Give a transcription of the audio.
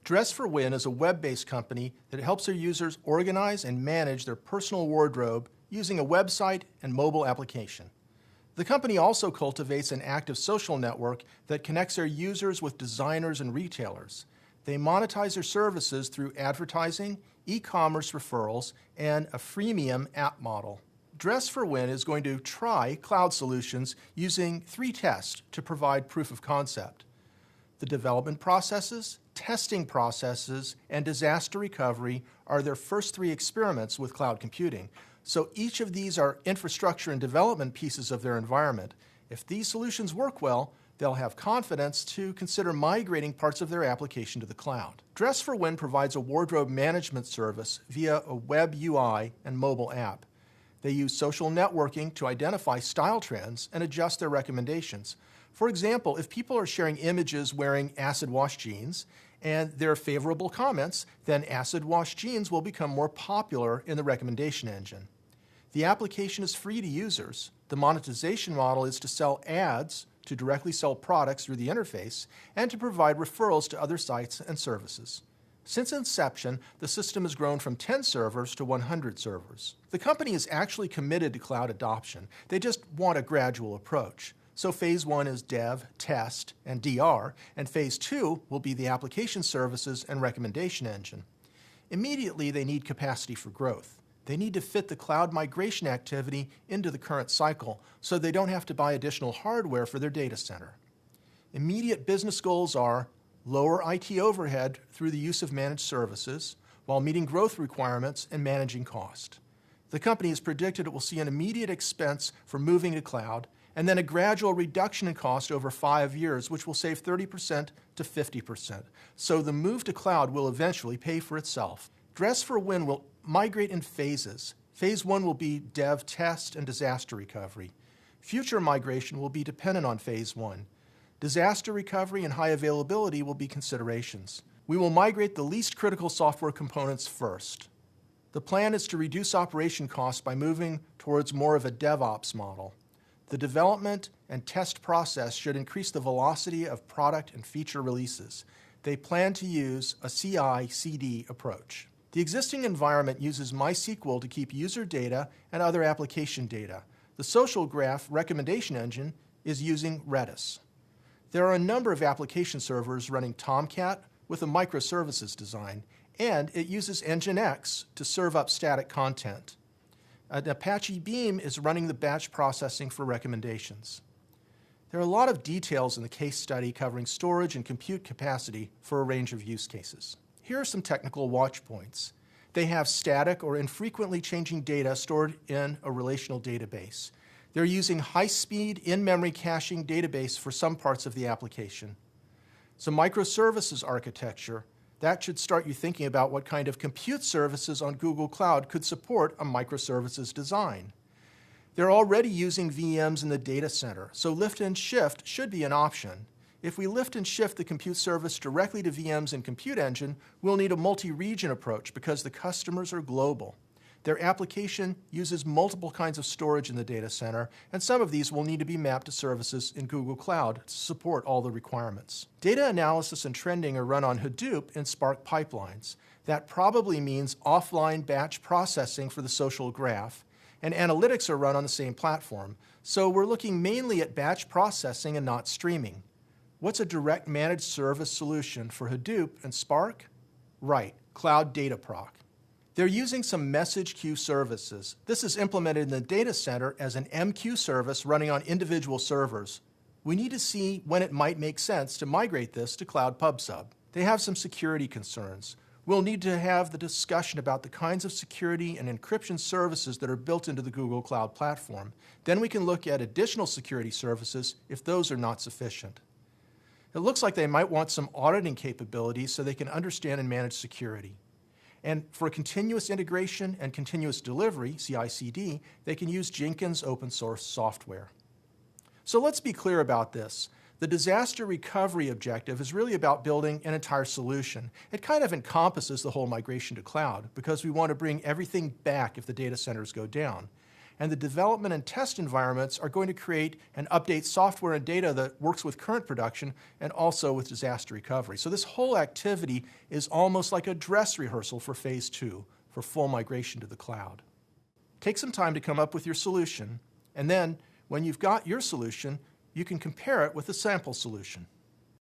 Dress4Win is a web-based company that helps their users organize and manage their personal wardrobe using a website and mobile application. The company also cultivates an active social network that connects their users with designers and retailers. They monetize their services through advertising, e-commerce referrals, and a freemium app model. Dress4Win is going to try cloud solutions using 3 tests to provide proof of concept. The development processes, testing processes, and disaster recovery are their first 3 experiments with cloud computing. So each of these are infrastructure and development pieces of their environment. If these solutions work well, they'll have confidence to consider migrating parts of their application to the cloud. Dress4Win provides a wardrobe management service via a web UI and mobile app. They use social networking to identify style trends and adjust their recommendations. For example, if people are sharing images wearing acid wash jeans and there are favorable comments, then acid wash jeans will become more popular in the recommendation engine. The application is free to users. The monetization model is to sell ads, to directly sell products through the interface, and to provide referrals to other sites and services. Since inception, the system has grown from 10 servers to 100 servers. The company is actually committed to cloud adoption. They just want a gradual approach. So phase 1 is dev, test, and DR, and phase 2 will be the application services and recommendation engine. Immediately, they need capacity for growth. They need to fit the cloud migration activity into the current cycle so they don't have to buy additional hardware for their data center. Immediate business goals are lower IT overhead through the use of managed services while meeting growth requirements and managing cost. The company has predicted it will see an immediate expense for moving to cloud and then a gradual reduction in cost over 5 years, which will save 30% to 50%. So the move to cloud will eventually pay for itself. Dress4Win will migrate in phases. Phase 1 will be dev, test, and disaster recovery. Future migration will be dependent on phase 1. Disaster recovery and high availability will be considerations. We will migrate the least critical software components first. The plan is to reduce operation costs by moving towards more of a DevOps model. The development and test process should increase the velocity of product and feature releases. They plan to use a CI/CD approach. The existing environment uses MySQL to keep user data and other application data. The social graph recommendation engine is using Redis. There are a number of application servers running Tomcat with a microservices design, and it uses Nginx to serve up static content. An Apache Beam is running the batch processing for recommendations. There are a lot of details in the case study covering storage and compute capacity for a range of use cases. Here are some technical watch points. They have static or infrequently changing data stored in a relational database. They're using high-speed in-memory caching database for some parts of the application. So microservices architecture, that should start you thinking about what kind of compute services on Google Cloud could support a microservices design. They're already using VMs in the data center, so lift and shift should be an option. If we lift and shift the compute service directly to VMs in Compute Engine, we'll need a multi-region approach because the customers are global. Their application uses multiple kinds of storage in the data center, and some of these will need to be mapped to services in Google Cloud to support all the requirements. Data analysis and trending are run on Hadoop in Spark pipelines. That probably means offline batch processing for the social graph, and analytics are run on the same platform. So we're looking mainly at batch processing and not streaming. What's a direct managed service solution for Hadoop and Spark? Right, Cloud Dataproc. They're using some message queue services. This is implemented in the data center as an MQ service running on individual servers. We need to see when it might make sense to migrate this to Cloud PubSub. They have some security concerns. We'll need to have the discussion about the kinds of security and encryption services that are built into the Google Cloud Platform. Then we can look at additional security services if those are not sufficient. It looks like they might want some auditing capabilities so they can understand and manage security. And for continuous integration and continuous delivery, CI/CD, they can use Jenkins open source software. So let's be clear about this. The disaster recovery objective is really about building an entire solution. It kind of encompasses the whole migration to cloud because we want to bring everything back if the data centers go down. and the development and test environments are going to create and update software and data that works with current production and also with disaster recovery. So this whole activity is almost like a dress rehearsal for phase 2, for full migration to the cloud. Take some time to come up with your solution, and then when you've got your solution, you can compare it with the sample solution.